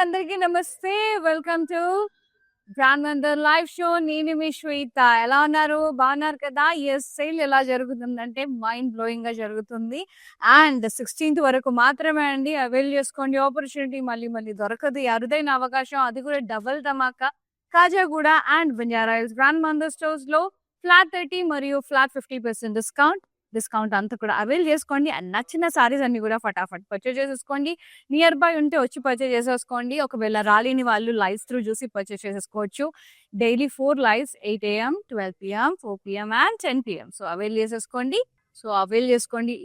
అందరికీ నమస్తే. Welcome to brand Mandir live show. నేను మీ శ్వేత. ఎలా ఉన్నారు? బాగున్నారు కదా? సేల్ ఎలా జరుగుతుందంటే మైండ్ బ్లోయింగ్ గా జరుగుతుంది. అండ్ 16th వరకు మాత్రమే అండి. అవైల్ చేసుకోండి. ఆపర్చునిటీ మళ్ళీ మళ్ళీ దొరకదు. ఈ అరుదైన అవకాశం, అది కూడా డబుల్ ధమాకా. Kajaguda and Banjara hills brand Mandir stores లో ఫ్లాట్ 30 మరియు ఫ్లాట్ 50% డిస్కౌంట్ అంతా కూడా అవైల్ చేసుకోండి. అండ్ నచ్చిన సారీస్ అన్ని కూడా ఫటాఫట్ పర్చేజ్ చేసేసుకోండి. నియర్ బై ఉంటే వచ్చి పర్చేజ్ చేసేసుకోండి. ఒకవేళ రాలేని వాళ్ళు లైవ్స్ త్రూ చూసి పర్చేజ్ చేసేసుకోవచ్చు. Daily 4 lives 8 AM, 12 PM, 4 PM and 10 PM. So avail చేసేసుకోండి.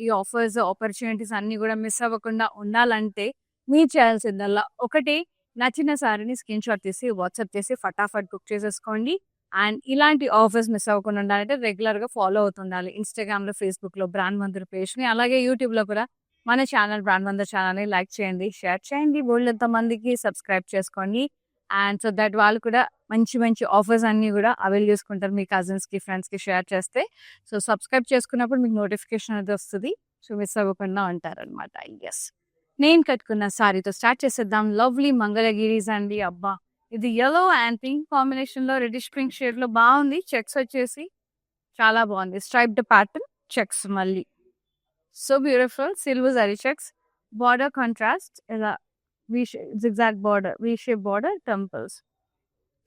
ఈ ఆఫర్స్, ఆపర్చునిటీస్ అన్ని కూడా మిస్ అవ్వకుండా ఉండాలంటే మీరు చేయాల్సిందల్లా ఒకటి, నచ్చిన సారీని స్క్రీన్ షాట్ తీసి వాట్సాప్ చేసి ఫటాఫట్ బుక్ చేసేసుకోండి. అండ్ ఇలాంటి ఆఫర్స్ మిస్ అవ్వకుండా ఉండాలంటే రెగ్యులర్ గా ఫాలో అవుతుండాలి. ఇన్స్టాగ్రామ్ లో, ఫేస్బుక్ లో బ్రాండ్ మందర్ పేజ్ ని, అలాగే యూట్యూబ్ లో కూడా మన ఛానల్ బ్రాండ్ మందర్ ఛానల్ ని లైక్ చేయండి, షేర్ చేయండి, బోల్డ్ మందికి సబ్స్క్రైబ్ చేసుకోండి. అండ్ సో దట్ వాళ్ళు కూడా మంచి మంచి ఆఫర్స్ అన్ని కూడా అవైల్ చేసుకుంటారు. మీ కజిన్స్ కి, ఫ్రెండ్స్ కి షేర్ చేస్తే. సో సబ్స్క్రైబ్ చేసుకున్నప్పుడు మీకు నోటిఫికేషన్ అనేది వస్తుంది. సో మిస్ అవ్వకుండా ఉంటారనమాట. ఎస్, నేను కట్టుకున్న సారీతో స్టార్ట్ చేసేద్దాం. లవ్లీ మంగళగిరీస్ అండి. అబ్బా, ఇది yellow అండ్ పింక్ కాంబినేషన్ లో, రెడిష్ పింక్ షేడ్ లో బాగుంది. చెక్స్ వచ్చేసి చాలా బాగుంది. స్ట్రైప్డ్ ప్యాటర్న్ చెక్స్, మళ్ళీ so beautiful. Silver zari checks, border contrast, ఇలా zigzag border, V shape border, temples.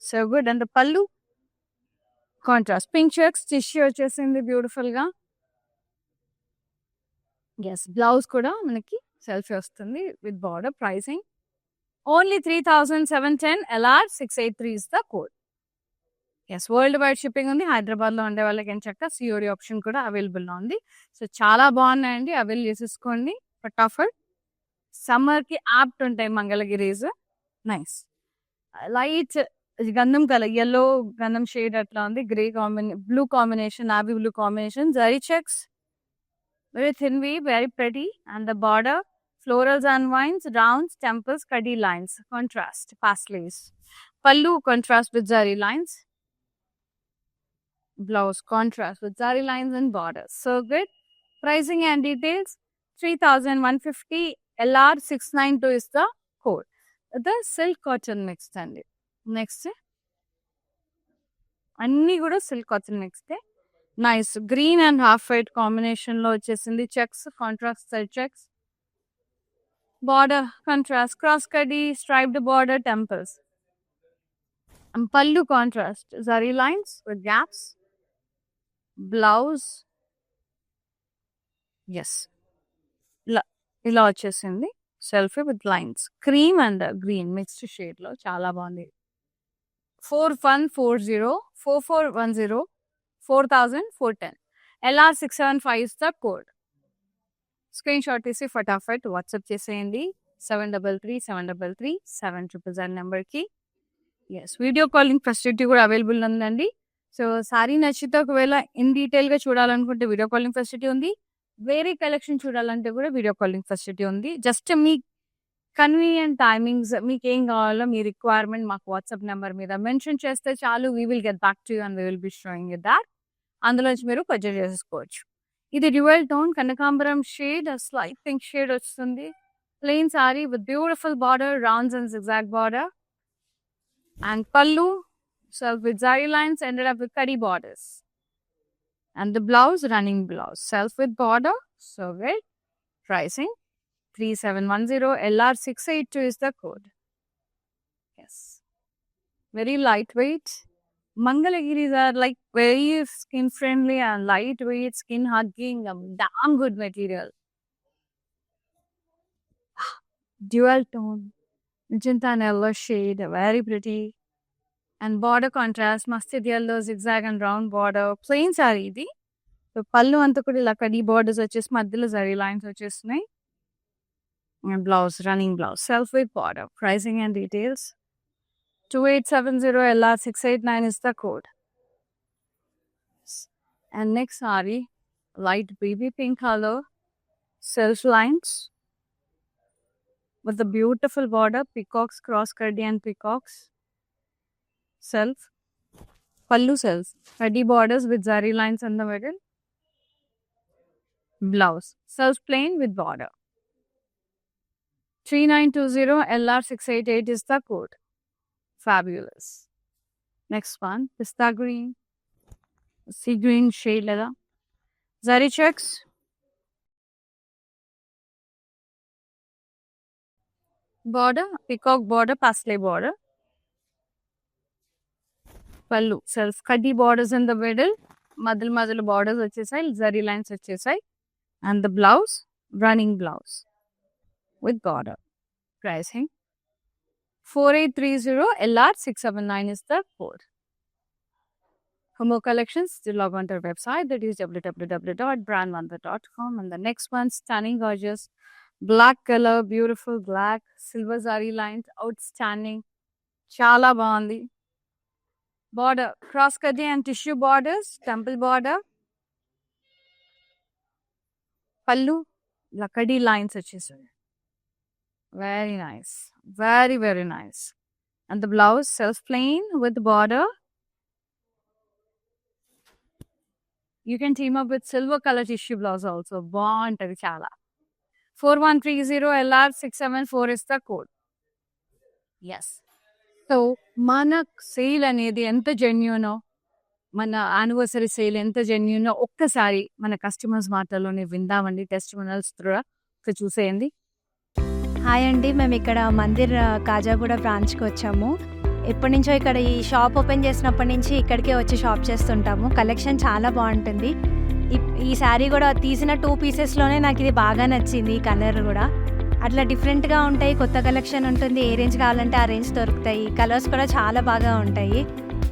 So good. And pallu contrast pink checks, tissue వచ్చేసింది బ్యూటిఫుల్ గా. ఎస్, బ్లౌజ్ కూడా మనకి సెల్ఫీ వస్తుంది with border. Pricing only 3,710. LR 683 is the code. Yes, world wide shipping ఉంది. హైదరాబాద్ లో ఉండే వాళ్ళకి ఏం చక్క సిఓడి ఆప్షన్ కూడా అవైలబుల్ లో ఉంది. సో చాలా బాగున్నాయండి, అవైల్ చేసేసుకోండి ఫటాఫట్. సమ్మర్ కి యాప్ట్ ఉంటాయి మంగళగిరీస్. నైస్ లైట్ గంధం కలర్, ఎల్లో గంధం షేడ్ అట్లా ఉంది. Grey blue combination, navy blue combination, zari checks, very thin weave, very pretty. And the border, florals and vines, rounds, temples, kadi lines, contrast, paisleys. Pallu contrast with zari lines. Blouse contrast with zari lines and borders. So good. Pricing and details, 3,150. LR 692 is the code. The silk cotton mixed and next. అన్ని కూడా silk cotton next. Nice green and half white combination లో వచ్చేసింది. Checks contrast self checks, border contrast, cross కడి, striped border, temples. Pallu contrast, zari lines with gaps. Blouse yes ఇలా వచ్చేసింది. Selfie with lines, cream and green mixed shade లో చాలా బాగుంది. 4140 4410 4410. LR 675 is the code. Screen shot తీసి ఫటాఫట్ వాట్సాప్ చేసేయండి 733733 నెంబర్కి. ఎస్, వీడియో కాలింగ్ ఫెసిలిటీ కూడా అవైలబుల్ ఉందండి. సో సారీ నచ్చితే ఒకవేళ ఇన్ డీటెయిల్గా చూడాలనుకుంటే వీడియో కాలింగ్ ఫెసిలిటీ ఉంది. వేరే కలెక్షన్ చూడాలంటే కూడా వీడియో కాలింగ్ ఫెసిలిటీ ఉంది. జస్ట్ మీ కన్వీనియంట్ టైమింగ్స్, మీకు ఏం కావాలో మీ రిక్వైర్మెంట్ మాకు వాట్సాప్ నెంబర్ మీద మెన్షన్ చేస్తే చాలు. We will get back to you and we will be showing you that. అందులోంచి మీరు పర్చేజ్ చేసుకోవచ్చు. ఇది డ్యూయల్ టోన్ కనకాంబరం షేడ్, స్లైట్ పింక్ షేడ్ వస్తుంది. Plain saree with beautiful border, rounds and zigzag border. And pallu self with zari lines ended up with kadi borders. And the blouse, running blouse, self with border. So good. Pricing 3710. LR 682 is the code. Yes, very lightweight. Mangalagiris are like very skin friendly and lightweight, skin hugging, damn good material. Dual tone, magenta and yellow shade, very pretty. And border contrast, mustard yellow, zigzag and round border. Plain saree idi. So pallu anta kuda ila kadi borders vachesi madhyalo zari lines vachestunnayi. And blouse, running blouse, self with border. Pricing and details, 2870. LR 689 is the code. And next saree, light baby pink color, self lines with the beautiful border, peacocks, cross curdy and peacocks. Self, pallu self, curdy borders with zari lines in the middle. Blouse, self plain with border. 3920 LR688 is the code. Fabulous. Next one, pista green, sea green shade leather, zari checks, border, peacock border, pastel border, pallu self cuddy borders in the middle, మధ్యలో borders వచ్చేసాయి, zari lines వచ్చేసాయి, and the blouse, running blouse with border. Pricing 4830 LR679 is the code. For more collections, do log on to our website, that is www.brandmantha.com. And the next one, stunning, gorgeous, black color, beautiful black, silver zari lines, outstanding. Chala bandi. Border, cross cutty and tissue borders, temple border. Pallu, lakadi lines వచ్చేసాయి. Very nice. Very, very nice. And the blouse, self plain with border. You can team up with silver color tissue blouse also. బాగుంటది చాలా. 4130 LR674 is the code. Yes. So, మన sale అనేది ఎంత జెన్యూనో, మన anniversary sale ఎంత జెన్యూనో ఒక్కసారి మన customers మాటల్లోనే విందామండి. టెస్టిమోనియల్స్ ద్వారా చూసేయండి. హాయ్ అండి, మేము ఇక్కడ మందిర్ కాజాగూడ బ్రాంచ్కి వచ్చాము. ఎప్పటి నుంచో ఇక్కడ ఈ షాప్ ఓపెన్ చేసినప్పటి నుంచి ఇక్కడికే వచ్చి షాప్ చేస్తుంటాము. కలెక్షన్ చాలా బాగుంటుంది. ఈ శారీ కూడా తీసిన 2 పీసెస్లోనే నాకు ఇది బాగా నచ్చింది. ఈ కలర్ కూడా అట్లా డిఫరెంట్గా ఉంటాయి, కొత్త కలెక్షన్ ఉంటుంది. ఏ రేంజ్ కావాలంటే ఆ రేంజ్ దొరుకుతాయి. కలర్స్ కూడా చాలా బాగా ఉంటాయి.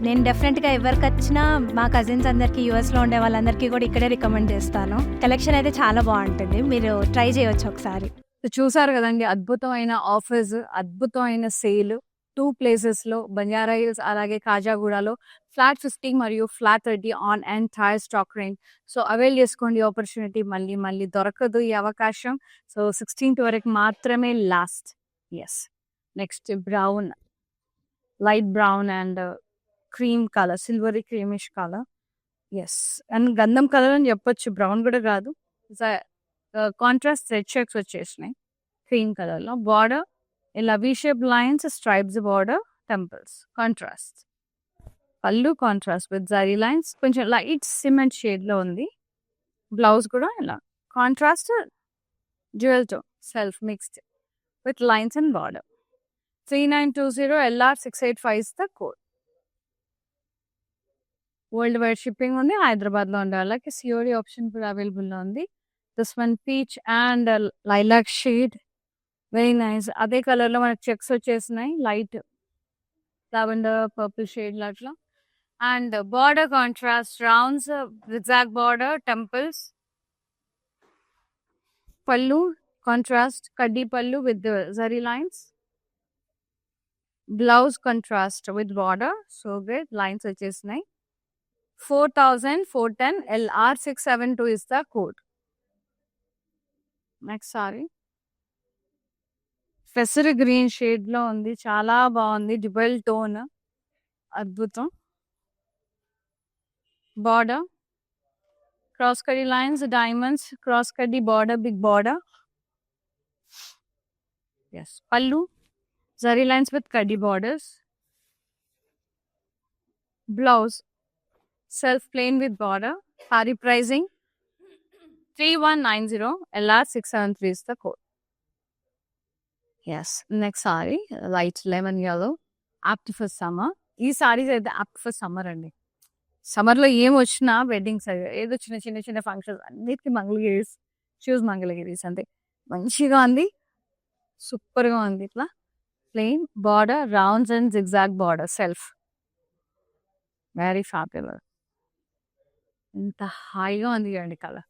నేను డెఫినెట్గా ఎవరికి వచ్చినా మా కజిన్స్ అందరికీ, యూఎస్లో ఉండే వాళ్ళందరికీ కూడా ఇక్కడే రికమెండ్ చేస్తాను. కలెక్షన్ అయితే చాలా బాగుంటుంది, మీరు ట్రై చేయవచ్చు ఒకసారి. చూసారు కదండి, అద్భుతమైన ఆఫర్స్, అద్భుతమైన సేల్ 2 ప్లేసెస్లో, బంజారా హిల్స్ అలాగే కాజాగూడలో ఫ్లాట్ 50 మరియు flat 30 on entire stock range. So avail చేసుకోండి ఆపర్చునిటీ, మళ్ళీ దొరకదు ఈ అవకాశం. సో 16th వరకు మాత్రమే last. Yes. Next brown, light brown and cream colour, silvery creamish colour. Yes, and గంధం కలర్ అని చెప్పొచ్చు, బ్రౌన్ కూడా కాదు. కాంట్రాస్ట్ రెడ్ చెక్స్ వచ్చేసినాయి క్రీమ్ కలర్లో. బార్డర్ ఇలా V shape lines, stripes border, temples contrast. Pallu contrast with zari lines, కొంచెం light cement షేడ్లో ఉంది. బ్లౌజ్ కూడా ఇలా contrast dual tone, self mixed with lines and border. 3920 LR685 is the code. World wide shipping ఉంది. హైదరాబాద్లో ఉండే వాళ్ళకి సిఓడి ఆప్షన్ కూడా అవైలబుల్లో ఉంది. This one peach and lilac shade, very nice. అదే కలర్లో మనకు చెక్స్ వచ్చేసినాయి, లైట్ లావెండర్ పర్పుల్ షేడ్ అట్లా. And border contrast, rounds, zigzag border, temples. పళ్ళు కాంట్రాస్ట్, కడ్డీ పళ్ళు with zari lines. Blouse contrast with border, so good, lines వచ్చేసినాయి. 4410 LR672 is the code. Next saree ఫెసర్ గ్రీన్ షేడ్లో ఉంది, చాలా బాగుంది, డ్యూయల్ టోన్, అద్భుతం. బార్డర్ క్రాస్ కడ్డీ లైన్స్, డైమండ్స్, క్రాస్ కడ్డీ border, big border. Yes. Pallu zari lines with కడ్డీ borders. Blouse self plain with border. Hari pricing 3190 LR673 is the code. Yes. Next saree, light lemon yellow, apt for summer. ఈ సారీస్ అయితే apt for summer అండి. సమ్మర్లో ఏం వచ్చినా, weddings ఏదో చిన్న చిన్న ఫంక్షన్స్ అన్నిటికీ మంగళగిరీస్, షూస్ మంగళగిరీస్ అంతే. మంచిగా ఉంది, సూపర్గా ఉంది. ఇట్లా plain border, rounds and zigzag border, self, very fabulous. ఎంత హాయిగా ఉంది అండి కలర్.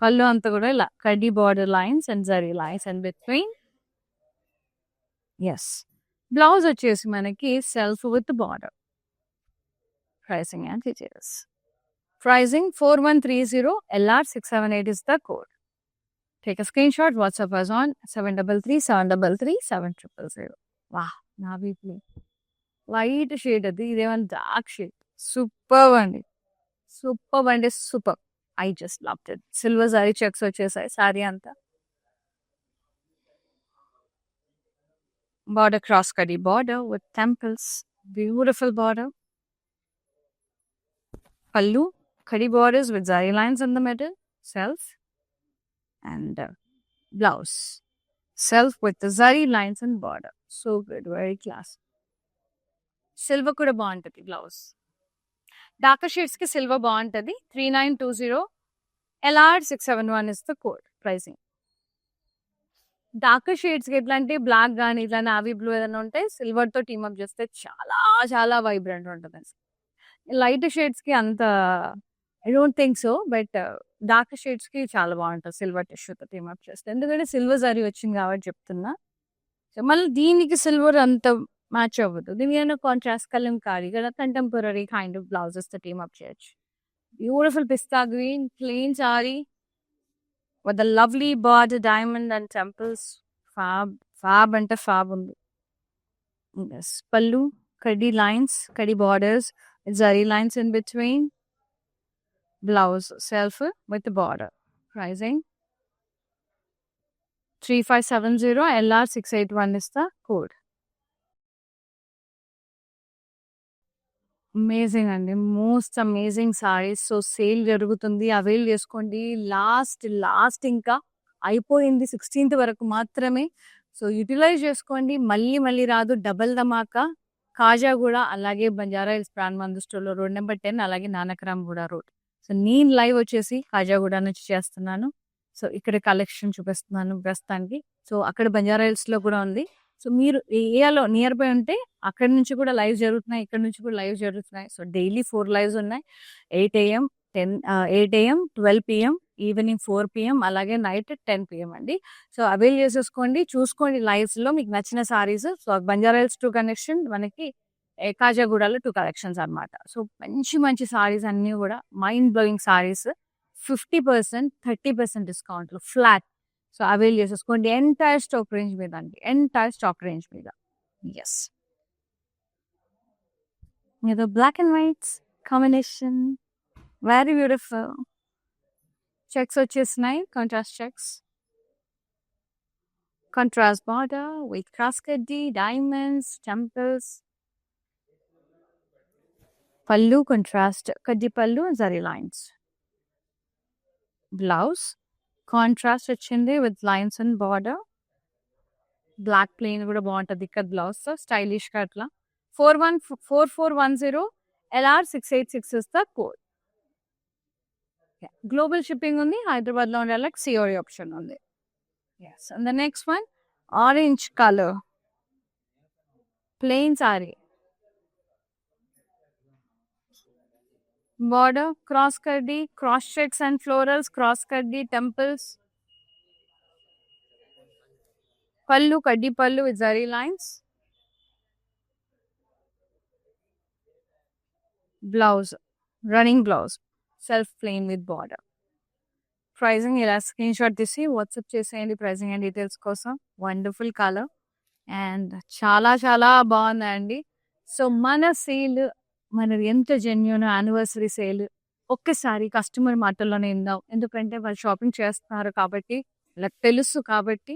కళ్ళు అంతా కూడా ఇలా కడ్డీ border lines and zari lines and between. Yes. Blouse వచ్చేసి మనకి self with border. Pricing and details. Pricing 4130 LR678 is the code. Take a screenshot, WhatsApp us on 733-733-7000. వా, నావీ బ్లూ లైట్ షేడ్, అది ఇదేమన్నా డార్క్ షేడ్. సూపర్ అండి, super అంటే super. I just loved it. Silver sorry checks వచ్చేసాయి sorry అంతా. border cross cutty border with temples, beautiful border. Pallu, cutty borders with zari lines in the middle, self, and blouse, self with the zari lines and border. So good, very classy. Silver kuda బాగుంటది blouse. Darker shades కి silver బాగుంటది. 3920 LR671 is the code pricing. Darker shades కి ఎట్లా అంటే black కానీ ఇట్లా navy blue ఏదైనా ఉంటే సిల్వర్ తో టీమ్ అప్ చేస్తే చాలా చాలా వైబ్రెంట్ ఉంటుంది. లైట్ షేడ్స్ కి అంత I don't think so, but dark shades కి చాలా బాగుంటుంది సిల్వర్ టిష్యూతో టీమ్ అప్ చేస్తే. ఎందుకంటే సిల్వర్ జరీ వచ్చింది కాబట్టి చెప్తున్నా. సో మళ్ళీ దీనికి సిల్వర్ అంత మ్యాచ్ అవ్వదు. దీని కాంట్రాస్ట్ కలంకారీ కదా, కంటెంపరీ కైండ్ ఆఫ్ బ్లౌజెస్ తో టీమ్ అప్ చేయొచ్చు. Beautiful pista green plain sorry with the lovely border, diamond and temples. Fab ante fab undi. Yes, pallu, kadi lines, kadi borders, zari lines in between. Blouse, self with the border. Pricing 3570 LR681 is the code. Amazing అండి, most amazing sarees. So sale జరుగుతుంది, avail చేసుకోండి. Last ఇంకా అయిపోయింది, 16th వరకు మాత్రమే. So utilise చేసుకోండి, మళ్ళీ రాదు. డబల్ ధమాకా కాజాగూడ, అలాగే బంజారా హిల్స్ బ్రాండ్ మందు స్టోర్లో రోడ్ నెంబర్ 10, అలాగే నానక్రామ్గూడ రోడ్. సో నేను లైవ్ వచ్చేసి కాజాగూడ నుంచి చేస్తున్నాను. సో ఇక్కడ కలెక్షన్ చూపిస్తున్నాను ప్రస్తుతానికి. సో అక్కడ బంజారా హిల్స్ లో కూడా ఉంది. సో మీరు ఏరియాలో నియర్ బై ఉంటే అక్కడ నుంచి కూడా లైవ్ జరుగుతున్నాయి, ఇక్కడ నుంచి కూడా లైవ్ జరుగుతున్నాయి. సో డైలీ 4 లైవ్స్ ఉన్నాయి. 8 AM, 8 AM, 12 PM, evening 4 PM, అలాగే నైట్ 10 PM అండి. సో అవైల్ చేసేసుకోండి, చూసుకోండి లైవ్స్ లో మీకు నచ్చిన saris. So Banjara hills 2 connection, మనకి కాజాగూడలో 2 కలెక్షన్స్ అన్నమాట. సో మంచి సారీస్ అన్ని కూడా mind blowing sarees, 50%, 30% discount flat. So avail చేసేసుకోండి. ఎంటైర్ స్టాక్ రేంజ్ మీద అండి, ఎంటైర్ స్టాక్ రేంజ్ మీద. ఎస్, ఏదో black and whites combination, very beautiful. Checks వచ్చేసినాయి, contrast checks, contrast border with cross కడ్డీ, డైమండ్స్, టెంపుల్స్. పల్లు కాంట్రాస్ట్ కడ్డీ pallu, zari lines. Blouse contrast వచ్చింది with lines and border. Black plain కూడా బాగుంటుంది ఇక్కడ బ్లౌజ్, స్టైలిష్ గా అట్లా. 4410 LR686 is the code. Global shipping ఉంది, హైదరాబాద్ లో ఉండే వాళ్ళకి సిఓడి ఆప్షన్ ఉంది. Yes, and the next one orange colour plain sari, border cross kaddi, cross checks and florals, cross kaddi, temples. Pallu kaddi pallu with zari lines. Blouse, running blouse, self plain with border. Pricing ఇలా screen shot తీసి WhatsApp చేసేయండి pricing and details కోసం. Wonderful colour and చాలా బాగుందండి. So మన sale మనది ఎంత genuine, anniversary sale. ఒక్కసారి కస్టమర్ మాటల్లోనే విందాం, ఎందుకంటే వాళ్ళు షాపింగ్ చేస్తున్నారు కాబట్టి, వాళ్ళకి తెలుసు కాబట్టి,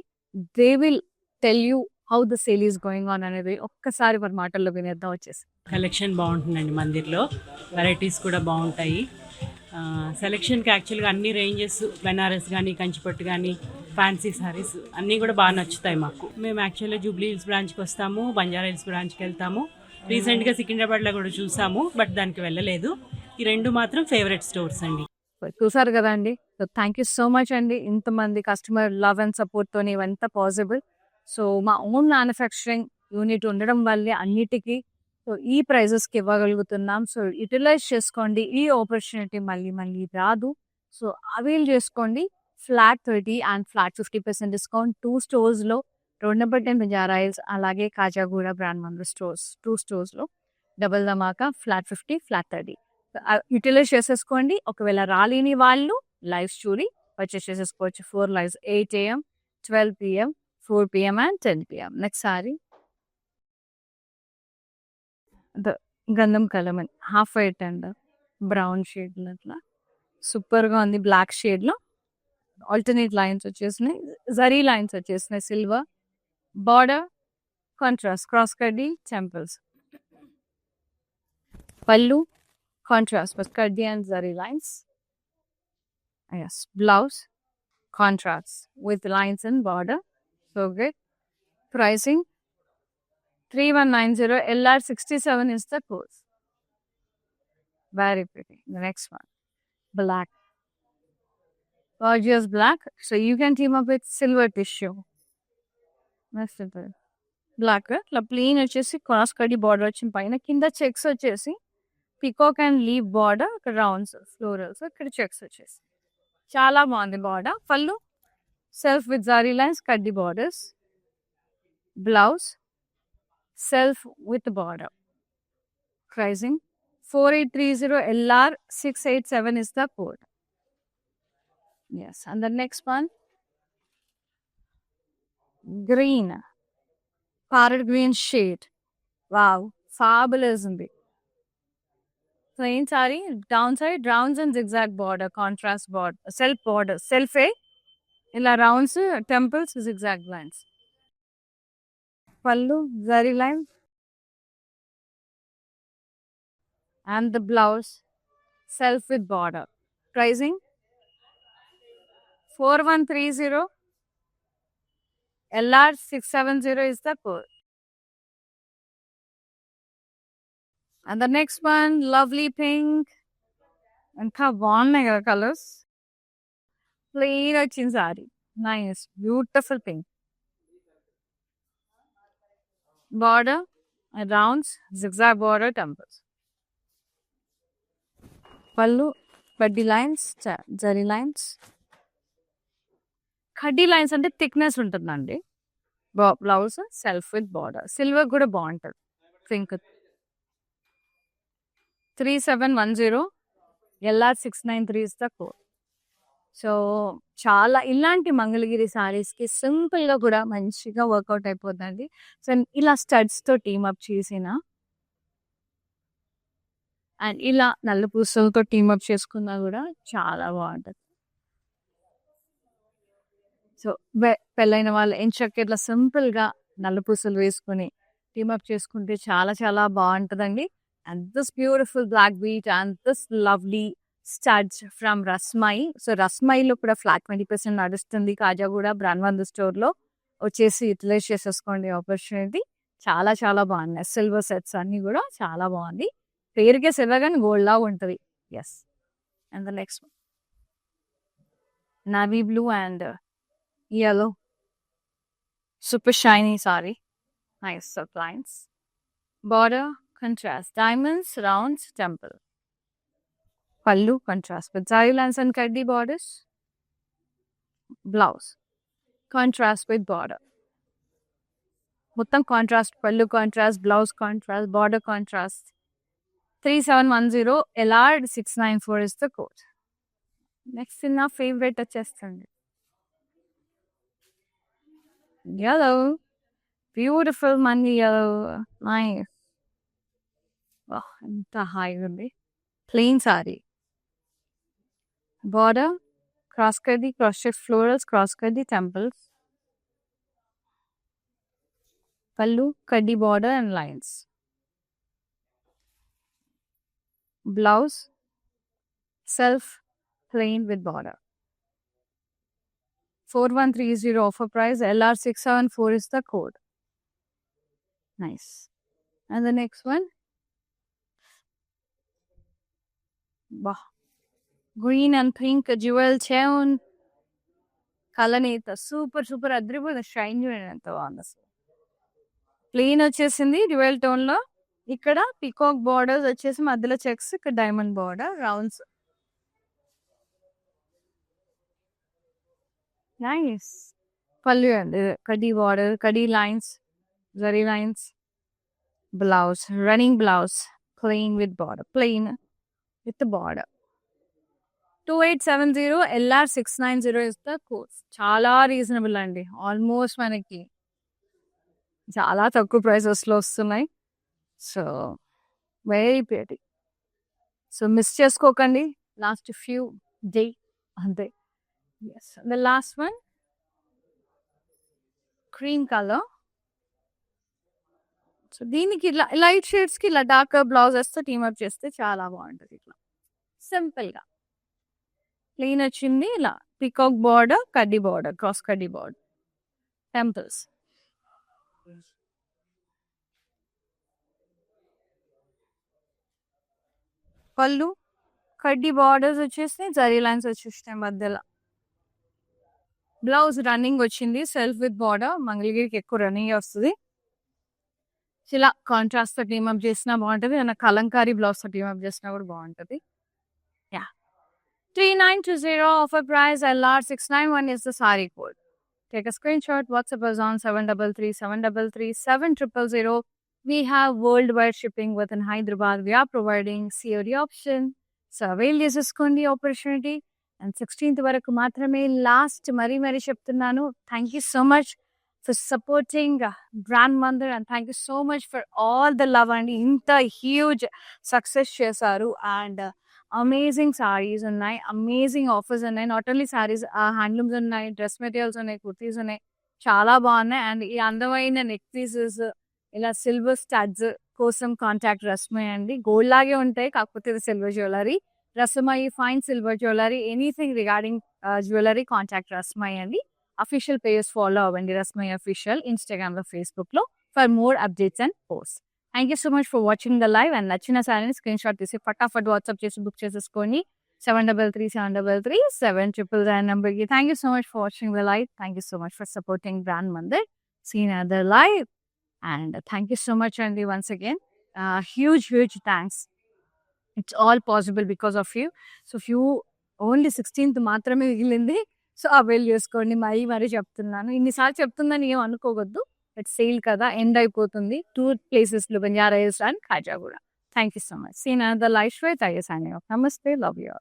they will tell you how the sale is going on అనేది ఒక్కసారి వారి మాటల్లో వినేద్దాం. వచ్చేసి కలెక్షన్ బాగుంటుందండి మందిర్లో, వెరైటీస్ కూడా బాగుంటాయి. సెలెక్షన్కి యాక్చువల్గా అన్ని రేంజెస్, బెనారస్ కానీ, కంచిపట్టు కానీ, ఫ్యాన్సీ సారీస్ అన్నీ కూడా బాగా నచ్చుతాయి మాకు. మేము యాక్చువల్గా జూబ్లీ హిల్స్ బ్రాంచ్కి వస్తాము, బంజారా హిల్స్ బ్రాంచ్కి వెళ్తాము. రీసెంట్గా సికింద్రాబాద్లో కూడా చూసాము, బట్ దానికి వెళ్ళలేదు. ఈ 2 మాత్రం ఫేవరెట్ స్టోర్స్ అండి. చూసారు కదా అండి. So thank you so much అండి, ఇంతమంది కస్టమర్ లవ్ అండ్ సపోర్ట్తో ఇవంతా పాసిబుల్. సో మా ఓన్ మ్యానుఫ్యాక్చరింగ్ యూనిట్ ఉండడం వల్లే అన్నిటికీ సో ఈ ప్రైజెస్కి ఇవ్వగలుగుతున్నాం. సో యూటిలైజ్ చేసుకోండి, ఈ ఆపర్చునిటీ మళ్ళీ రాదు. సో అవైల్ చేసుకోండి. ఫ్లాట్ 30 అండ్ ఫ్లాట్ 50% డిస్కౌంట్ 2 స్టోర్స్లో, రోడ్ నెంబర్ 10 బంజారా హిల్స్, అలాగే కాజాగూడ బ్రాండ్ మందు స్టోర్స్ 2 స్టోర్స్లో. డబల్ ధమాకా ఫ్లాట్ 50, ఫ్లాట్ 30 యూటిలైజ్ చేసేసుకోండి. ఒకవేళ రాలేని వాళ్ళు లైవ్స్ చూడి పర్చేస్ చేసేసుకోవచ్చు. 4 lives, 8 AM, 12 PM, 4 PM and 10 PM. Next saree గంధం colour, half white and brown shade అట్లా సూపర్గా ఉంది. బ్లాక్ షేడ్లో ఆల్టర్నేట్ లైన్స్ వచ్చేసినాయి, జరీ లైన్స్ వచ్చేసినాయి, silver border, contrast, cross kaddi temples. Pallu, contrast with kaddi and zari lines. Yes, blouse, contrast with lines and border. So good. Pricing 3190, LR 67 is the code. Very pretty. The next one, black. Gorgeous black. So you can team up with silver tissue. That's it. Black ఇట్లా plain వచ్చేసి cross కడి border వచ్చిన పైన కింద checks వచ్చేసి peacock and leaf border ఇక్కడ rounds florals ఇక్కడ checks వచ్చేసి చాలా బాగుంది border. Pallu self with zari lines కడ్డీ borders. Blouse self with border. Pricing 4830, LR 687 is the code. Yes, and the next one, green, parrot green shade. Wow, fabulous ఉంది. Plain saree, downside rounds and zigzag border, contrast border, self border, self ఇలా rounds, temples, zigzag lines. Pallu, zari line, and the blouse, self with border. Pricing 4130, LR 670 is the code. And the next one, lovely pink. ఇంకా బాగున్నాయి కదా colours. Plain వచ్చింది sorry. Nice beautiful pink. Border rounds zigzag border temples. పళ్ళు కడ్డీ lines zari lines. కడ్డీ lines అంటే thickness ఉంటుందండి. Blouse self with border. Silver కూడా బాగుంటుంది. Pink 3710, LR 693 is the code. So చాలా ఇలాంటి మంగళగిరి సారీస్కి సింపుల్గా కూడా మంచిగా వర్కౌట్ అయిపోతుందండి. సో ఇలా స్టడ్స్తో టీమప్ చేసిన అండ్ ఇలా నల్ల పూసలతో టీమప్ చేసుకున్నా కూడా చాలా బాగుంటుంది. సో పెళ్ళైన వాళ్ళు ఎంచక్క ఇట్లా సింపుల్గా నల్ల పూసలు వేసుకొని టీమప్ చేసుకుంటే చాలా చాలా బాగుంటుందండి. And this beautiful black bead and this lovely studs from Rasmai. So Rasmai లో కూడా ఫ్లాట్ 20% నడుస్తుంది. కాజాగూడ బ్రాండ్ స్టోర్లో వచ్చేసి యూటిలైజ్ చేసేసుకోండి ఆపర్చునిటీ. చాలా చాలా బాగున్నాయి. సిల్వర్ సెట్స్ అన్నీ కూడా చాలా బాగుంది. పేరుకే సిల్వర్ కానీ గోల్డ్ లా ఉంటుంది. Yes. And the next navy blue and yellow. Super shiny saree. Nice lines. Border contrast, diamonds, rounds, temple. Pallu contrast with zari lines and kaddi borders. Blouse contrast with border. Muttam contrast, pallu contrast, blouse contrast, border contrast. 3710, LR 694 is the code. Next in our favorite వచ్చేస్తుంది. Yellow, beautiful money yellow, nice. ఎంత హాయిగా ఉంది. Plain sorry. Border cross కడ్డీ, cross check florals, cross కడ్డీ temples. పళ్ళు కడ్డీ border and lines. Blouse self plain with border. 4130 offer price, LR 674 is the code. Nice. And the next one, wow, green and pink jewel chain. కలనేత super super అద్రిపోయింది. Shine చూడండి ఎంత బాగుంది అసలు. Plain వచ్చేసింది డ్యూయల్ టోన్ లో. ఇక్కడ peacock borders వచ్చేసి మధ్యలో చెక్స్, ఇక్కడ diamond border rounds. Nice. Pallu అండి కడీ బార్డర్, కడీ lines, zari lines. Blouse running blouse plain with border, plain with border. 2870, LR 690 is the code. చాలా రీజనబుల్ అండి. ఆల్మోస్ట్ మనకి చాలా తక్కువ ప్రైసెస్లో వస్తున్నాయి. So very pretty. So miss చేసుకోకండి. లాస్ట్ ఫ్యూ డే అంతే. Yes. The last one, cream colour so దీనికి ఇలా లైట్ షేడ్స్ కి ఇలా డార్క్ బ్లౌజెస్ తో టీమప్ చేస్తే చాలా బాగుంటది. ఇట్లా సింపుల్ గా ప్లెయిన్ వచ్చింది, ఇలా పికాక్ బార్డర్, కడ్డీ బార్డర్, క్రాస్ కడ్డీ బార్డర్, టెంపుల్స్. పళ్ళు కడ్డీ బార్డర్స్ వచ్చేసి జరీ లైన్స్ వచ్చేసినాయి మధ్యలో. బ్లౌజ్ రన్నింగ్ వచ్చింది, సెల్ఫ్ విత్ బార్డర్. మంగళగిరికి ఎక్కువ రన్నింగ్ వస్తుంది. ఇలా కాంట్రాస్ట్ తో టీమప్ చేసినా బాగుంటది, ఏదైనా కలంకారీ బ్లౌజ్ తో టీమప్ చేసినా కూడా బాగుంటది. Yeah 3920 offer price LR691 is the saree code. Take a screenshot, WhatsApp us on 733-733-7000. We have worldwide shipping within Hyderabad. We are providing COD option. So avail చేసుకోండి opportunity. And 16th వరకు మాత్రమే last. మరీ చెప్తున్నాను. Thank you so much for supporting Brand Mandir, and thank you so much for all the love and ఇంత huge success చేశారు. And amazing sarees ఉన్నాయి, amazing offers ఉన్నాయి. Not only sarees, handlooms ఉన్నాయి, dress materials ఉన్నాయి, కుర్తీస్ ఉన్నాయి, చాలా బాగున్నాయి. And ఈ అందమైన నెక్ పీసెస్ ఇలా సిల్వర్ స్టడ్స్ కోసం కాంటాక్ట్ రస్మయ్య అండి. గోల్డ్ లాగే ఉంటాయి, కాకపోతే ఇది silver jewellery. Rasmayya fine silver jewellery. Anything regarding jewellery contact Rasmayya అండి. అఫీషియల్ పేజెస్ ఫాలో అవ్వండి, రస్మయ్య అఫీషియల్ ఇన్స్టాగ్రామ్ లో, ఫేస్బుక్ లో, for more updates and post. Thank you so much for watching the live. And నచ్చిన సారీని స్క్రీన్ షాట్ తీసి ఫటాఫట్ WhatsApp చేసి book చేసేసుకోండి 733-733-700 నెంబర్కి. Thank you so much for watching the live. Thank you so much for supporting brand Mandir. Seen other live. And thank you so much అండి once again. Huge thanks. It's all possible because of you. So only 16th మాత్రమే మిగిలింది. So avail చేసుకోండి. మరీ చెప్తున్నాను, ఇన్నిసార్లు చెప్తుందని ఏం అనుకోవద్దు. But sale కదా, ఎండ్ అయిపోతుంది. 2 ప్లేసెస్లో, Banjara hills and Khajaguda. Thank you so much. Seen the life Shweta. నమస్తే, లవ్ యూ.